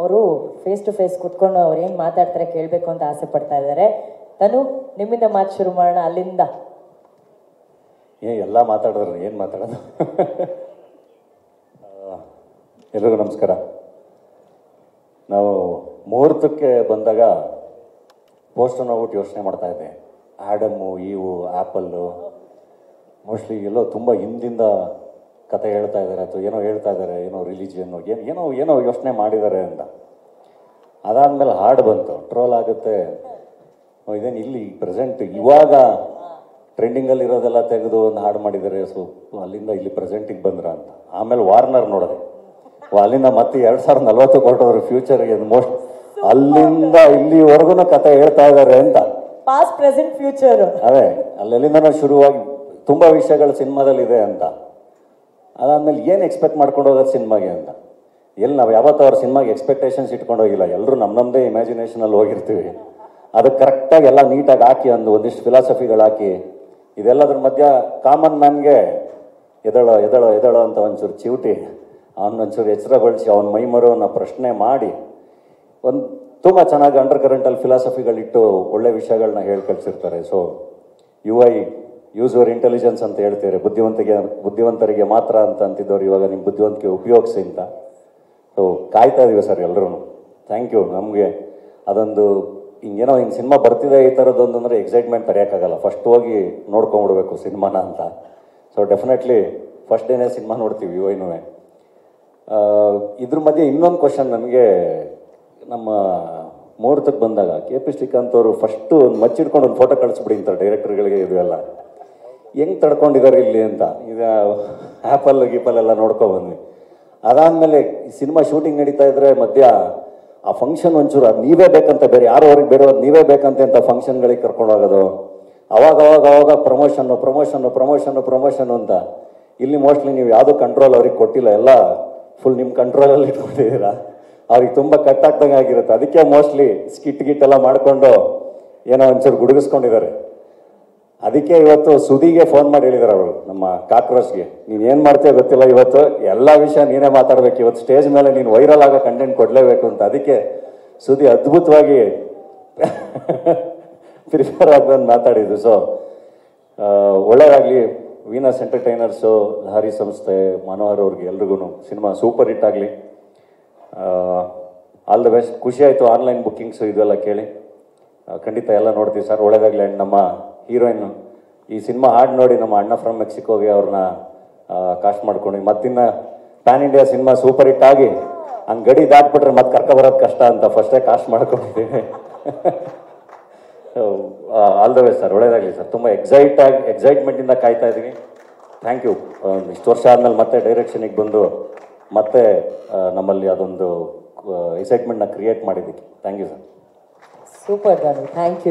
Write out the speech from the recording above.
ಅವರು face to face ಕುತ್ಕೊಂಡು ಅವ್ರು ಏನು ಮಾತಾಡ್ತಾರೆ ಕೇಳಬೇಕು ಅಂತ ಆಸೆ ಪಡ್ತಾ ಇದ್ದಾರೆ. ತನು, ನಿಮ್ಮಿಂದ ಮಾತು ಶುರು ಮಾಡೋಣ. ಅಲ್ಲಿಂದ ಎಲ್ಲ ಮಾತಾಡಿದ್ರು ಏನು ಮಾತಾಡೋದು. ಎಲ್ರಿಗೂ ನಮಸ್ಕಾರ. ನಾವು ಮುಹೂರ್ತಕ್ಕೆ ಬಂದಾಗ ಪೋಸ್ಟರ್ ನೋಡ್ಬಿಟ್ಟು ಯೋಚನೆ ಮಾಡ್ತಾ ಇದ್ದೆ. ಆ್ಯಡಮ್ಮು, ಈವು, ಆ್ಯಪಲ್ಲು ಮೋಸ್ಟ್ಲಿ ಎಲ್ಲೋ ತುಂಬ ಹಿಂದಿಂದ ಕತೆ ಹೇಳ್ತಾ ಇದ್ದಾರೆ ಅಥವಾ ಏನೋ ಹೇಳ್ತಾ ಇದ್ದಾರೆ, ಏನೋ ರಿಲಿಜಿಯನ್ನು ಏನೋ ಯೋಚನೆ ಮಾಡಿದ್ದಾರೆ ಅಂತ. ಅದಾದಮೇಲೆ ಹಾಡು ಬಂತು, ಟ್ರೋಲ್ ಆಗುತ್ತೆ, ಇದೇನು ಇಲ್ಲಿ ಪ್ರೆಸೆಂಟ್ ಇವಾಗ ಟ್ರೆಂಡಿಂಗಲ್ಲಿ ಇರೋದೆಲ್ಲ ತೆಗೆದು ಒಂದು ಹಾಡು ಮಾಡಿದ್ದಾರೆ, ಸೊ ಅಲ್ಲಿಂದ ಇಲ್ಲಿ ಪ್ರೆಸೆಂಟಿಗೆ ಬಂದ್ರ ಅಂತ. ಆಮೇಲೆ ವಾರ್ನರ್ ನೋಡಿದೆ, ಅಲ್ಲಿಂದ ಮತ್ತೆ 2040 ಕೊಟ್ಟವ್ರು ಫ್ಯೂಚರ್ಗೆ, ಮೋಸ್ಟ್ ಅಲ್ಲಿಂದ ಇಲ್ಲಿವರೆಗೂ ಕತೆ ಹೇಳ್ತಾ ಇದ್ದಾರೆ ಅಂತ. ಪಾಸ್ಟ್ ಪ್ರೆಸೆಂಟ್ ಫ್ಯೂಚರ್ ಅದೇ ಅಲ್ಲಿಂದ ಶುರುವಾಗಿ ತುಂಬ ವಿಷಯಗಳು ಸಿನಿಮಾದಲ್ಲಿದೆ ಅಂತ. ಅದಾದ್ಮೇಲೆ ಏನು ಎಕ್ಸ್ಪೆಕ್ಟ್ ಮಾಡ್ಕೊಂಡು ಹೋಗೋದು ಸಿನಿಮಾಗೆ ಅಂತ. ಎಲ್ಲಿ ನಾವು ಯಾವತ್ತೂ ಅವ್ರ ಸಿನಿಮಾಗೆ ಎಕ್ಸ್ಪೆಕ್ಟೇಷನ್ಸ್ ಇಟ್ಕೊಂಡು ಹೋಗಿಲ್ಲ. ಎಲ್ಲರೂ ನಮ್ಮದೇ ಇಮ್ಯಾಜಿನೇಷನಲ್ಲಿ ಹೋಗಿರ್ತೀವಿ. ಅದಕ್ಕೆ ಕರೆಕ್ಟಾಗಿ ಎಲ್ಲ ನೀಟಾಗಿ ಹಾಕಿ ಒಂದಿಷ್ಟು ಫಿಲಾಸಫಿಗಳು ಹಾಕಿ, ಇದೆಲ್ಲದ್ರ ಮಧ್ಯ ಕಾಮನ್ ಮ್ಯಾನ್ಗೆ ಎದಳೋ ಎದಳೋ ಎದಳೋ ಅಂತ ಒಂಚೂರು ಚಿವುಟಿ ಅವನೊಂಚೂರು ಎಚ್ಚರಗೊಳಿಸಿ ಅವನ ಮೈಮರೋನ ಪ್ರಶ್ನೆ ಮಾಡಿ ಒಂದು ತುಂಬ ಚೆನ್ನಾಗಿ ಅಂಡರ್ ಕರೆಂಟಲ್ಲಿ ಫಿಲಾಸಫಿಗಳಿಟ್ಟು ಒಳ್ಳೆ ವಿಷಯಗಳನ್ನ ಹೇಳಿ ಕಳಿಸಿರ್ತಾರೆ. So UI use your intelligence ಅಂತ ಹೇಳ್ತಾರೆ. ಬುದ್ಧಿವಂತರಿಗೆ ಮಾತ್ರ ಅಂತ ಅಂತಿದ್ದವ್ರು ಇವಾಗ ನಿಮ್ಮ ಬುದ್ಧಿವಂತಿಕೆ ಉಪಯೋಗಿಸಿ ಅಂತ. ಸೊ ಕಾಯ್ತಾ ಇದೀವಿ ಸರ್ ಎಲ್ಲರೂ. Thank you. ನಮಗೆ ಅದೊಂದು ಹಿಂಗೇನೋ ಹಿಂಗೆ ಸಿನಿಮಾ ಬರ್ತಿದೆ ಈ ಥರದ್ದೊಂದು ಅಂದರೆ ಎಕ್ಸೈಟ್ಮೆಂಟ್ ತಡೆಯೋಕ್ಕಾಗಲ್ಲ. ಫಸ್ಟ್ ಹೋಗಿ ನೋಡ್ಕೊಂಬಿಡ್ಬೇಕು ಸಿನಿಮಾನ ಅಂತ. ಸೊ ಡೆಫಿನೆಟ್ಲಿ ಫಸ್ಟ್ ಡೇನೇ ಸಿನಿಮಾ ನೋಡ್ತೀವಿ UIನೂ. ಇದ್ರ ಮಧ್ಯೆ ಇನ್ನೊಂದು ಕ್ವಶನ್ ನನಗೆ, ನಮ್ಮ ಮುಹೂರ್ತಕ್ಕೆ ಬಂದಾಗ KP ಶ್ರೀಕಾಂತ್ ಅವರು ಫಸ್ಟು ಒಂದು ಮಚ್ಚಿಡ್ಕೊಂಡು ಒಂದು ಫೋಟೋ ಕಳಿಸ್ಬಿಡಿ ಅಂತಾರೆ ಡೈರೆಕ್ಟರ್ಗಳಿಗೆ. ಇದು ಎಲ್ಲ ಹೆಂಗೆ ತಡ್ಕೊಂಡಿದ್ದಾರೆ ಇಲ್ಲಿ ಅಂತ. ಈಗ ಆ್ಯಪಲ್ ಗೀಪಲ್ಲೆಲ್ಲ ನೋಡ್ಕೊಬಂದ್ವಿ. ಅದಾದಮೇಲೆ ಸಿನಿಮಾ ಶೂಟಿಂಗ್ ನಡೀತಾ ಇದ್ರೆ ಮಧ್ಯ ಆ ಫಂಕ್ಷನ್ ಒಂಚೂರು ಅದು ನೀವೇ ಬೇಕಂತ, ಬೇರೆ ಯಾರು ಅವ್ರಿಗೆ ಬೇರೆ ನೀವೇ ಬೇಕಂತೆ ಅಂತ ಫಂಕ್ಷನ್ಗಳಿಗೆ ಕರ್ಕೊಂಡು ಹೋಗೋದು. ಅವಾಗ ಪ್ರಮೋಷನ್ನು ಅಂತ. ಇಲ್ಲಿ ಮೋಸ್ಟ್ಲಿ ನೀವು ಯಾವುದೂ ಕಂಟ್ರೋಲ್ ಅವ್ರಿಗೆ ಕೊಟ್ಟಿಲ್ಲ, ಎಲ್ಲ ಫುಲ್ ನಿಮ್ಮ ಕಂಟ್ರೋಲಲ್ಲಿ ಇಟ್ಕೊಂಡಿದ್ದೀರಾ. ಅವ್ರಿಗೆ ತುಂಬ ಕಟ್ಟಾಗ್ದಂಗೆ ಆಗಿರುತ್ತೆ. ಅದಕ್ಕೆ ಮೋಸ್ಟ್ಲಿ ಸ್ಕಿಟ್ ಎಲ್ಲ ಮಾಡಿಕೊಂಡು ಏನೋ ಒಂಚೂರು ಗುಡುಗಿಸ್ಕೊಂಡಿದ್ದಾರೆ. ಅದಕ್ಕೆ ಇವತ್ತು ಸುದಿಗೆ ಫೋನ್ ಮಾಡಿ ಹೇಳಿದ್ದಾರೆ ಅವರು, ನಮ್ಮ ಕಾಕ್ರೋಚ್ಗೆ, ನೀನು ಏನು ಮಾಡ್ತೀಯ ಗೊತ್ತಿಲ್ಲ, ಇವತ್ತು ಎಲ್ಲ ವಿಷಯ ನೀನೇ ಮಾತಾಡ್ಬೇಕು, ಇವತ್ತು ಸ್ಟೇಜ್ ಮೇಲೆ ನೀನು ವೈರಲ್ ಆಗೋ ಕಂಟೆಂಟ್ ಕೊಡಲೇಬೇಕು ಅಂತ. ಅದಕ್ಕೆ ಸುದಿ ಅದ್ಭುತವಾಗಿ ಪ್ರಿಪೇರ್ ಆಗಿ ಬಂದು ಮಾತಾಡಿದ್ದು. ಸೊ ಒಳ್ಳೆಯದಾಗಲಿ. ವೀನಸ್ ಎಂಟರ್ಟೈನರ್ಸು, ಲಹರಿ ಸಂಸ್ಥೆ, ಮನೋಹರ್ ಅವ್ರಿಗೆ ಎಲ್ರಿಗೂ ಸಿನಿಮಾ ಸೂಪರ್ ಹಿಟ್ ಆಗಲಿ. All the best. ಖುಷಿ ಆಯಿತು ಆನ್ಲೈನ್ ಬುಕ್ಕಿಂಗ್ಸು ಇದೆಲ್ಲ ಕೇಳಿ. ಖಂಡಿತ ಎಲ್ಲ ನೋಡ್ತೀವಿ ಸರ್, ಒಳ್ಳೆಯದಾಗಲಿ. ಆ್ಯಂಡ್ ನಮ್ಮ ಹೀರೋಯಿನ್ ಈ ಸಿನಿಮಾ ಹಾಡು ನೋಡಿ ನಮ್ಮ ಅಣ್ಣ ಫ್ರಮ್ ಮೆಕ್ಸಿಕೋಗೆ ಅವ್ರನ್ನ ಕಾಸ್ಟ್ ಮಾಡ್ಕೊಂಡು ಮತ್ತಿನ್ನು PAN India cinema super hit ಆಗಿ ಹಂಗೆ ಗಡಿ ದಾಟ್ಬಿಟ್ರೆ ಮತ್ತೆ ಕರ್ಕೊಬರೋದು ಕಷ್ಟ ಅಂತ ಫಸ್ಟೇ ಕಾಸ್ಟ್ ಮಾಡ್ಕೊಂಡಿದ್ದೀವಿ. ಆಲ್ ದ ಬೆಸ್ಟ್ ಸರ್, ಒಳ್ಳೆಯದಾಗಲಿ ಸರ್. ತುಂಬ ಎಕ್ಸೈಟ್ಮೆಂಟಿಂದ ಕಾಯ್ತಾ ಇದ್ದೀವಿ. Thank you. ಇಷ್ಟು ವರ್ಷ ಆದಮೇಲೆ ಮತ್ತೆ ಡೈರೆಕ್ಷನಿಗೆ ಬಂದು ಮತ್ತೆ ನಮ್ಮಲ್ಲಿ ಅದೊಂದು ಎಕ್ಸೈಟ್ಮೆಂಟ್ನ ಕ್ರಿಯೇಟ್ ಮಾಡಿದ್ದಕ್ಕೆ thank you sir. Super. Thank you.